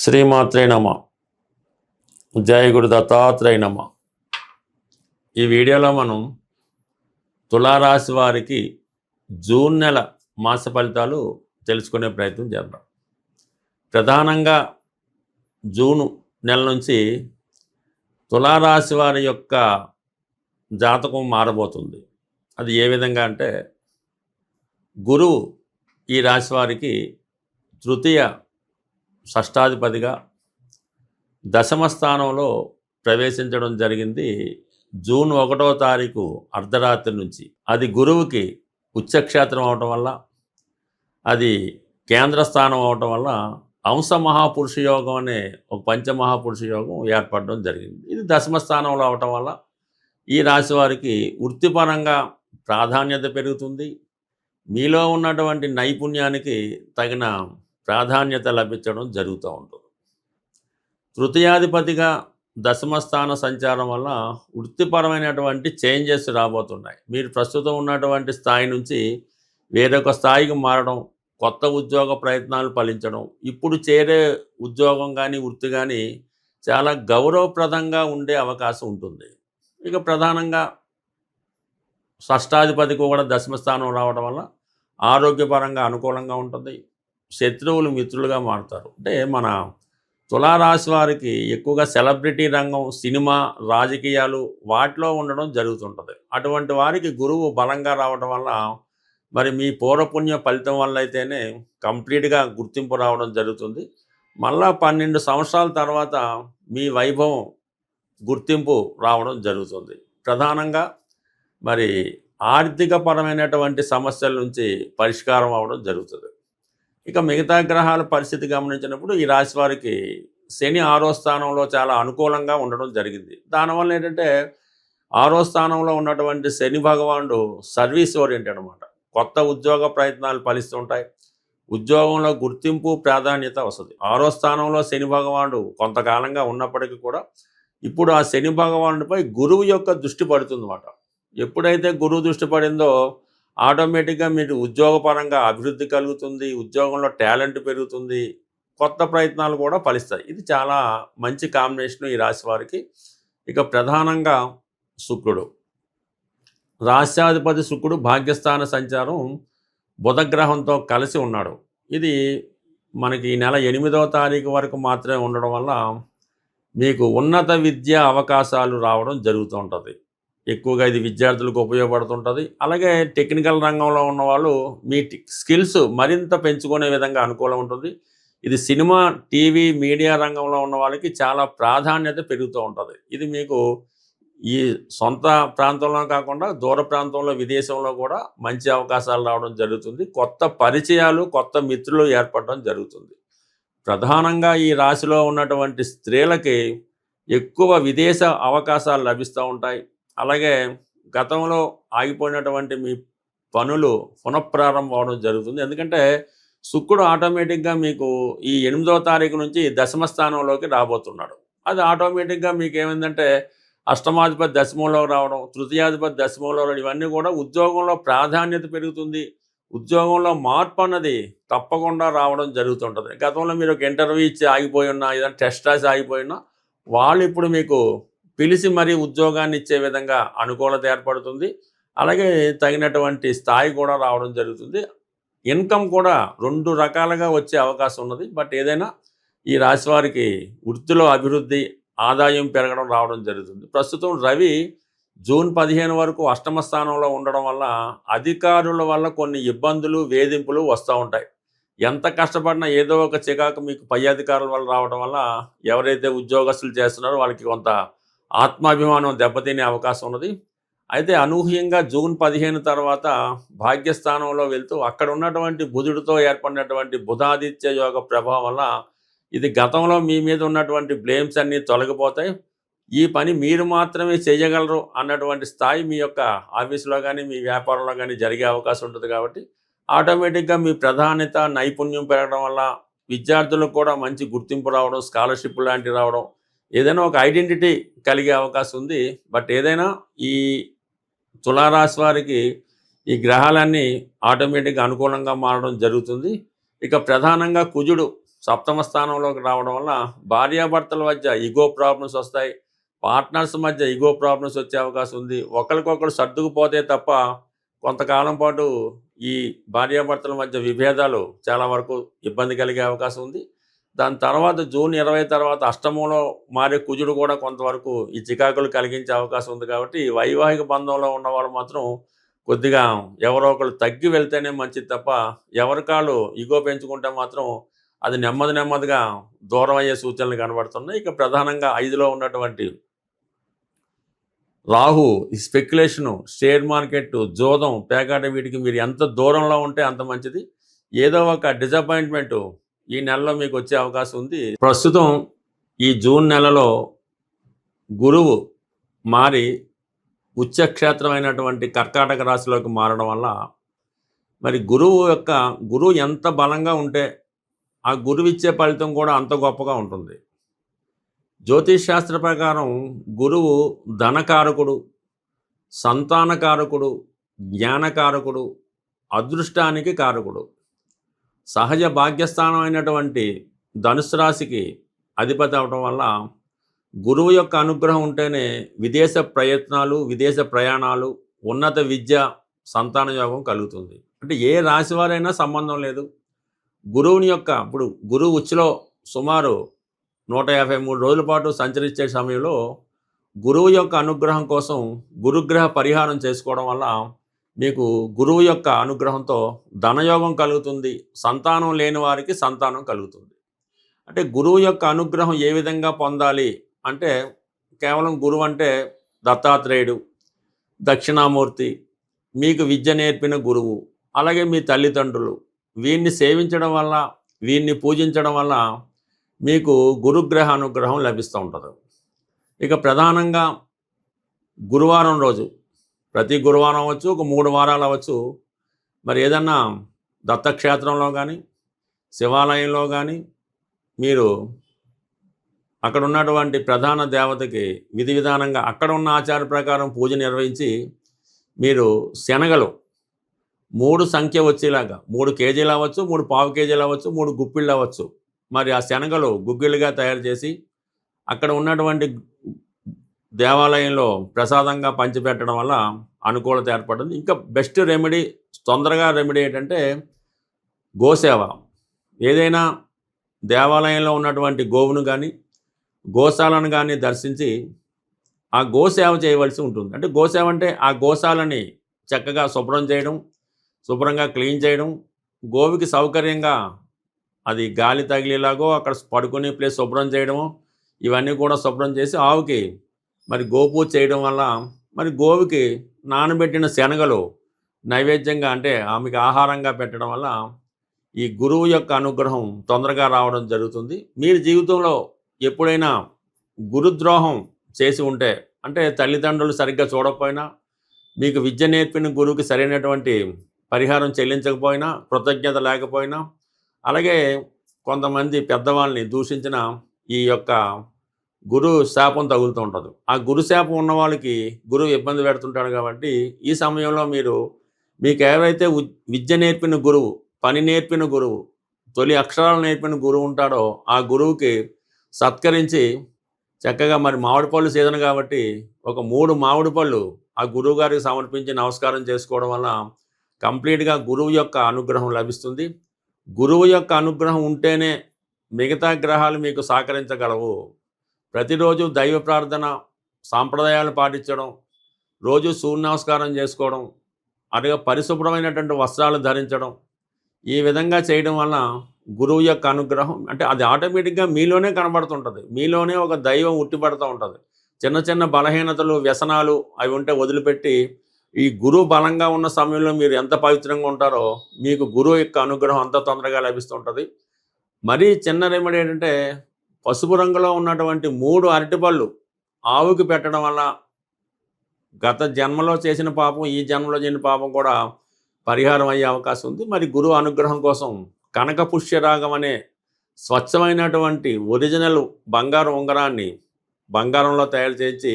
శ్రీమాత్రే నమ. జయ గురు దత్తాత్రేయ నమ. ఈ వీడియోలో మనం తులారాశి వారికి జూన్ నెల మాస ఫలితాలు తెలుసుకునే ప్రయత్నం చేద్దాం. ప్రధానంగా జూను నెల నుంచి తులారాశి వారి యొక్క జాతకం మారబోతుంది. అది ఏ విధంగా అంటే, గురువు ఈ రాశి వారికి తృతీయ షష్టాధిపతిగా దశమ స్థానంలో ప్రవేశించడం జరిగింది జూన్ 1వ తారీఖు అర్ధరాత్రి నుంచి. అది గురువుకి ఉచ్చక్షేత్రం అవటం వల్ల, అది కేంద్ర స్థానం అవటం వల్ల అంశ మహాపురుష యోగం అనే ఒక పంచమహాపురుష యోగం ఏర్పడడం జరిగింది. ఇది దశమ స్థానంలో అవటం వల్ల ఈ రాశి వారికి వృత్తిపరంగా ప్రాధాన్యత పెరుగుతుంది. మీలో ఉన్నటువంటి నైపుణ్యానికి తగిన ప్రాధాన్యత లభించడం జరుగుతూ ఉంటుంది. తృతీయాధిపతిగా దశమ స్థాన సంచారం వల్ల వృత్తిపరమైనటువంటి చేంజెస్ రాబోతున్నాయి. మీరు ప్రస్తుతం ఉన్నటువంటి స్థాయి నుంచి వేరొక స్థాయికి మారడం, కొత్త ఉద్యోగ ప్రయత్నాలు ఫలించడం, ఇప్పుడు చేరే ఉద్యోగం కానీ వృత్తి కానీ చాలా గౌరవప్రదంగా ఉండే అవకాశం ఉంటుంది. ఇక ప్రధానంగా షష్టాధిపతికి కూడా దశమ స్థానం రావడం వల్ల ఆరోగ్యపరంగా అనుకూలంగా ఉంటుంది. శత్రువులు మిత్రులుగా మారుతారు. అంటే మన తులారాశి వారికి ఎక్కువగా సెలబ్రిటీ రంగం, సినిమా, రాజకీయాలు వాటిలో ఉండడం జరుగుతుంటుంది. అటువంటి వారికి గురువు బలంగా రావడం వల్ల మరి మీ పూర్వపుణ్య ఫలితం వల్ల అయితేనే కంప్లీట్గా గుర్తింపు రావడం జరుగుతుంది. మళ్ళా 12 సంవత్సరాల తర్వాత మీ వైభవం గుర్తింపు రావడం జరుగుతుంది. ప్రధానంగా మరి ఆర్థికపరమైనటువంటి సమస్యల నుంచి పరిష్కారం అవ్వడం జరుగుతుంది. ఇక మిగతా గ్రహాల పరిస్థితి గమనించినప్పుడు ఈ రాశి వారికి శని 6వ స్థానంలో చాలా అనుకూలంగా ఉండడం జరిగింది. దానివల్ల ఏంటంటే 6వ స్థానంలో ఉన్నటువంటి శని భగవానుడు సర్వీస్ ఓరియంటెడ్ అనమాట. కొత్త ఉద్యోగ ప్రయత్నాలు ఫలిస్తుంటాయి. ఉద్యోగంలో గుర్తింపు ప్రాధాన్యత వస్తుంది. 6వ స్థానంలో శని భగవానుడు కొంతకాలంగా ఉన్నప్పటికీ కూడా ఇప్పుడు ఆ శని భగవానుడిపై గురువు యొక్క దృష్టి పడుతుందన్నమాట. ఎప్పుడైతే గురువు దృష్టి పడిందో ఆటోమేటిక్గా మీరు ఉద్యోగపరంగా అభివృద్ధి కలుగుతుంది, ఉద్యోగంలో టాలెంట్ పెరుగుతుంది, కొత్త ప్రయత్నాలు కూడా ఫలిస్తాయి. ఇది చాలా మంచి కాంబినేషన్ ఈ రాశి వారికి. ఇక ప్రధానంగా శుక్రుడు, రాశ్యాధిపతి శుక్రుడు భాగ్యస్థాన సంచారం బుధగ్రహంతో కలిసి ఉన్నాడు. ఇది మనకి ఈ నెల 8వ తారీఖు వరకు మాత్రమే ఉండడం వల్ల మీకు ఉన్నత విద్యా అవకాశాలు రావడం జరుగుతూ ఉంటుంది. ఎక్కువగా ఇది విద్యార్థులకు ఉపయోగపడుతుంటుంది. అలాగే టెక్నికల్ రంగంలో ఉన్నవాళ్ళు మీ స్కిల్స్ మరింత పెంచుకునే విధంగా అనుకూలం ఉంటుంది. ఇది సినిమా, టీవీ, మీడియా రంగంలో ఉన్న వాళ్ళకి చాలా ప్రాధాన్యత పెరుగుతూ ఉంటుంది. ఇది మీకు ఈ సొంత ప్రాంతంలో కాకుండా దూర ప్రాంతంలో, విదేశంలో కూడా మంచి అవకాశాలు రావడం జరుగుతుంది. కొత్త పరిచయాలు, కొత్త మిత్రులు ఏర్పడడం జరుగుతుంది. ప్రధానంగా ఈ రాశిలో ఉన్నటువంటి స్త్రీలకి ఎక్కువ విదేశ అవకాశాలు లభిస్తూ ఉంటాయి. అలాగే గతంలో ఆగిపోయినటువంటి మీ పనులు పునఃప్రారంభం అవడం జరుగుతుంది. ఎందుకంటే శుక్రుడు ఆటోమేటిక్గా మీకు ఈ 8వ తారీఖు నుంచి దశమ స్థానంలోకి రాబోతున్నాడు. అది ఆటోమేటిక్గా మీకు ఏమైందంటే అష్టమాధిపతి దశమంలోకి రావడం, తృతీయాధిపతి దశమంలో రావడం, ఇవన్నీ కూడా ఉద్యోగంలో ప్రాధాన్యత పెరుగుతుంది. ఉద్యోగంలో మార్పు అన్నది తప్పకుండా రావడం జరుగుతుంటుంది. గతంలో మీరు ఒక ఇంటర్వ్యూ ఇచ్చి ఆగిపోయి ఉన్నా, ఏదైనా టెస్ట్ రాసి ఆగిపోయినా వాళ్ళు ఇప్పుడు మీకు పిలిచి మరీ ఉద్యోగాన్ని ఇచ్చే విధంగా అనుకూలత ఏర్పడుతుంది. అలాగే తగినటువంటి స్థాయి కూడా రావడం జరుగుతుంది. ఇన్కమ్ కూడా 2 రకాలుగా వచ్చే అవకాశం ఉన్నది. బట్ ఏదైనా ఈ రాశి వారికి వృత్తిలో అభివృద్ధి, ఆదాయం పెరగడం రావడం జరుగుతుంది. ప్రస్తుతం రవి జూన్ 15 వరకు అష్టమ స్థానంలో ఉండడం వల్ల అధికారుల వల్ల కొన్ని ఇబ్బందులు, వేధింపులు వస్తూ ఉంటాయి. ఎంత కష్టపడినా ఏదో ఒక చికాకు మీకు పై అధికారుల వల్ల రావడం వల్ల ఎవరైతే ఉద్యోగస్తులు చేస్తున్నారో వాళ్ళకి కొంత ఆత్మాభిమానం దెబ్బతినే అవకాశం ఉన్నది. అయితే అనూహ్యంగా జూన్ 15 తర్వాత భాగ్యస్థానంలో వెళ్తూ అక్కడ ఉన్నటువంటి బుధుడితో ఏర్పడినటువంటి బుధాదిత్య యోగ ప్రభావం వల్ల ఇది గతంలో మీ మీద ఉన్నటువంటి బ్లేమ్స్ అన్నీ తొలగిపోతాయి. ఈ పని మీరు మాత్రమే చేయగలరు అన్నటువంటి స్థాయి మీ యొక్క ఆఫీసులో కానీ, మీ వ్యాపారంలో కానీ జరిగే అవకాశం ఉంటుంది. కాబట్టి ఆటోమేటిక్గా మీ ప్రాధాన్యత, నైపుణ్యం పెరగడం వల్ల విద్యార్థులకు కూడా మంచి గుర్తింపు రావడం, స్కాలర్షిప్ లాంటివి రావడం, ఏదైనా ఒక ఐడెంటిటీ కలిగే అవకాశం ఉంది. బట్ ఏదైనా ఈ తులారాశి వారికి ఈ గ్రహాలన్నీ ఆటోమేటిక్గా అనుకూలంగా మారడం జరుగుతుంది. ఇక ప్రధానంగా కుజుడు సప్తమ స్థానంలోకి రావడం వల్ల భార్యాభర్తల మధ్య ఈగో ప్రాబ్లమ్స్ వస్తాయి. పార్ట్నర్స్ మధ్య ఈగో ప్రాబ్లమ్స్ వచ్చే అవకాశం ఉంది. ఒకరికొకరు సర్దుకుపోతే తప్ప కొంతకాలం పాటు ఈ భార్యాభర్తల మధ్య విభేదాలు చాలా వరకు ఇబ్బంది కలిగే అవకాశం ఉంది. దాని తర్వాత జూన్ 20 తర్వాత అష్టమంలో మారే కుజుడు కూడా కొంతవరకు ఈ చికాకులు కలిగించే అవకాశం ఉంది. కాబట్టి వైవాహిక బంధంలో ఉన్నవాళ్ళు మాత్రం కొద్దిగా ఎవరో ఒకళ్ళు తగ్గి వెళ్తేనే మంచిది తప్ప ఎవరికాళ్ళు ఈగో పెంచుకుంటే మాత్రం అది నెమ్మదిగా దూరం అయ్యే సూచనలు కనబడుతున్నాయి. ఇక ప్రధానంగా 5లో ఉన్నటువంటి రాహు, ఈ స్పెక్యులేషను, షేర్ మార్కెట్, జోదం, పేకాట వీటికి మీరు ఎంత దూరంలో ఉంటే అంత మంచిది. ఏదో ఒక డిసప్పాయింట్మెంటు ఈ నెలలో మీకు వచ్చే అవకాశం ఉంది. ప్రస్తుతం ఈ జూన్ నెలలో గురువు మారి ఉచ్చక్షేత్రమైనటువంటి కర్కాటక రాశిలోకి మారడం వల్ల మరి గురువు ఎంత బలంగా ఉంటే ఆ గురువు ఇచ్చే ఫలితం కూడా అంత గొప్పగా ఉంటుంది. జ్యోతిష్ శాస్త్ర ప్రకారం గురువు ధనకారకుడు, సంతానకారకుడు, జ్ఞానకారకుడు, అదృష్టానికి కారకుడు. సహజ భాగ్యస్థానం అయినటువంటి ధనుసు రాశికి అధిపతి అవడం వల్ల గురువు యొక్క అనుగ్రహం ఉంటేనే విదేశ ప్రయత్నాలు, విదేశ ప్రయాణాలు, ఉన్నత విద్య, సంతాన యోగం కలుగుతుంది. అంటే ఏ రాశి వారైనా సంబంధం లేదు. ఇప్పుడు గురువు ఉచ్చులో సుమారు 153 రోజుల పాటు సంచరించే సమయంలో గురువు యొక్క అనుగ్రహం కోసం గురుగ్రహ పరిహారం చేసుకోవడం వల్ల మీకు గురువు యొక్క అనుగ్రహంతో ధనయోగం కలుగుతుంది. సంతానం లేని వారికి సంతానం కలుగుతుంది. అంటే గురువు యొక్క అనుగ్రహం ఏ విధంగా పొందాలి అంటే కేవలం గురువు అంటే దత్తాత్రేయుడు, దక్షిణామూర్తి, మీకు విద్య నేర్పిన గురువు, అలాగే మీ తల్లిదండ్రులు, వీరిని సేవించడం వల్ల, వీరిని పూజించడం వల్ల మీకు గురుగ్రహ అనుగ్రహం లభిస్తూ ఉంటుంది. ఇక ప్రధానంగా గురువారం రోజు, ప్రతి గురువారం అవ్వచ్చు, ఒక 3 వారాలు అవ్వచ్చు, మరి ఏదన్నా దత్తక్షేత్రంలో కానీ, శివాలయంలో కానీ మీరు అక్కడ ఉన్నటువంటి ప్రధాన దేవతకి విధి విధానంగా అక్కడ ఉన్న ఆచార ప్రకారం పూజ నిర్వహించి మీరు శనగలు 3 సంఖ్య వచ్చేలాగా 3 కేజీలు అవ్వచ్చు, 3 పావు కేజీలు అవ్వచ్చు, 3 గుప్పిళ్ళు అవ్వచ్చు, మరి ఆ శనగలు గుగ్గిళ్ళుగా తయారు చేసి అక్కడ ఉన్నటువంటి దేవాలయంలో ప్రసాదంగా పంచిపెట్టడం వల్ల అనుకూలత ఏర్పడుతుంది. ఇంకా బెస్ట్ రెమెడీ, తొందరగా రెమెడీ ఏంటంటే గోసేవ. ఏదైనా దేవాలయంలో ఉన్నటువంటి గోవును కానీ, గోశాలను కానీ దర్శించి ఆ గోసేవ చేయవలసి ఉంటుంది. అంటే గోసేవ అంటే ఆ గోశాలని చక్కగా శుభ్రంగా క్లీన్ చేయడం, గోవుకి సౌకర్యంగా అది గాలి తగిలేలాగో అక్కడ పడుకునే ప్లేస్ శుభ్రం చేయడము, ఇవన్నీ కూడా శుభ్రం చేసి ఆవుకి మరి గోపూజ చేయడం వల్ల మరి గోవుకి నానబెట్టిన శనగలు నైవేద్యంగా అంటే ఆమెకి ఆహారంగా పెట్టడం వల్ల ఈ గురువు యొక్క అనుగ్రహం తొందరగా రావడం జరుగుతుంది. మీరు జీవితంలో ఎప్పుడైనా గురుద్రోహం చేసి ఉంటే, అంటే తల్లిదండ్రులు సరిగ్గా చూడకపోయినా, మీకు విద్య నేర్పిన గురువుకి సరైనటువంటి పరిహారం చెల్లించకపోయినా, కృతజ్ఞత లేకపోయినా, అలాగే కొంతమంది పెద్దవాళ్ళని దూషించిన ఈ యొక్క గురు శాపం తగులుతూ ఉంటుంది. ఆ గురు శాపం ఉన్న వాళ్ళకి గురువు ఇబ్బంది పెడుతుంటాడు. కాబట్టి ఈ సమయంలో మీకు ఎవరైతే విద్య నేర్పిన గురువు, పని నేర్పిన గురువు, తొలి అక్షరాలు నేర్పిన గురువు ఉంటాడో ఆ గురువుకి సత్కరించి చక్కగా మరి మామిడి పళ్ళు సీజన్ కాబట్టి ఒక 3 మామిడి పళ్ళు ఆ గురువు గారికి సమర్పించి నమస్కారం చేసుకోవడం వల్ల కంప్లీట్గా గురువు యొక్క అనుగ్రహం లభిస్తుంది. గురువు యొక్క అనుగ్రహం ఉంటేనే మిగతా గ్రహాలు మీకు సహకరించగలవు. ప్రతిరోజు దైవ ప్రార్థన, సాంప్రదాయాలు పాటించడం, రోజు సూర్య నమస్కారం చేసుకోవడం, అలాగే పరిశుభ్రమైనటువంటి వస్త్రాలు ధరించడం, ఈ విధంగా చేయడం వల్ల గురువు యొక్క అనుగ్రహం అంటే అది ఆటోమేటిక్గా మీలోనే కనబడుతుంటుంది. మీలోనే ఒక దైవం ఉట్టిపడుతూ ఉంటుంది. చిన్న బలహీనతలు, వ్యసనాలు అవి ఉంటే వదిలిపెట్టి ఈ గురువు బలంగా ఉన్న సమయంలో మీరు ఎంత పవిత్రంగా ఉంటారో మీకు గురువు యొక్క అనుగ్రహం అంత తొందరగా లభిస్తుంటుంది. మరీ చిన్న రెమెడీ ఏంటంటే పసుపు రంగులో ఉన్నటువంటి 3 అరటిపళ్ళు ఆవుకి పెట్టడం వల్ల గత జన్మలో చేసిన పాపం, ఈ జన్మలో చేసిన పాపం కూడా పరిహారం అయ్యే అవకాశం ఉంది. మరి గురువు అనుగ్రహం కోసం కనక పుష్యరాగం అనే స్వచ్ఛమైనటువంటి ఒరిజినల్ బంగారు ఉంగరాన్ని బంగారంలో తయారు చేసి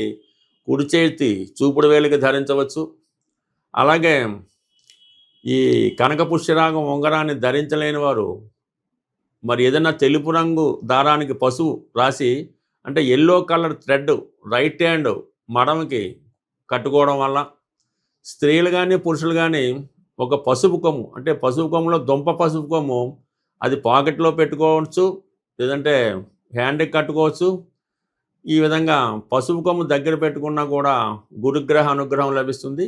కుడి చేతి చూపుడు వేలికి ధరించవచ్చు. అలాగే ఈ కనక పుష్యరాగం ఉంగరాన్ని ధరించలేని వారు మరి ఏదైనా తెలుపు రంగు దారానికి పసుపు రాసి అంటే yellow colour thread right hand మడమకి కట్టుకోవడం వల్ల స్త్రీలు కానీ పురుషులు కానీ ఒక పసుపు కొమ్ము అంటే పసుపు కొమ్ములో దుంప పసుపు కొమ్ము అది పాకెట్లో పెట్టుకోవచ్చు, లేదంటే హ్యాండ్కి కట్టుకోవచ్చు. ఈ విధంగా పసుపు కొమ్ము దగ్గర పెట్టుకున్నా కూడా గురుగ్రహ అనుగ్రహం లభిస్తుంది.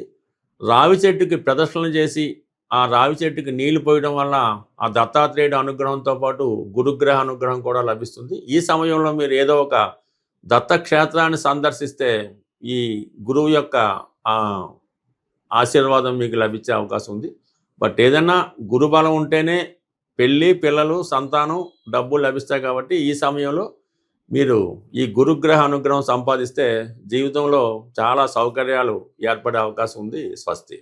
రావి చెట్టుకి ప్రదర్శనలు చేసి ఆ రావి చెట్టుకి నీళ్లు పోయడం వల్ల ఆ దత్తాత్రేయుడి అనుగ్రహంతో పాటు గురుగ్రహ అనుగ్రహం కూడా లభిస్తుంది. ఈ సమయంలో మీరు ఏదో ఒక దత్తక్షేత్రాన్ని సందర్శిస్తే ఈ గురువు యొక్క ఆశీర్వాదం మీకు లభించే అవకాశం ఉంది. బట్ ఏదైనా గురుబలం ఉంటేనే పెళ్ళి, పిల్లలు, సంతానం, డబ్బు లభిస్తాయి. కాబట్టి ఈ సమయంలో మీరు ఈ గురుగ్రహ అనుగ్రహం సంపాదిస్తే జీవితంలో చాలా సౌకర్యాలు ఏర్పడే అవకాశం ఉంది. స్వస్తి.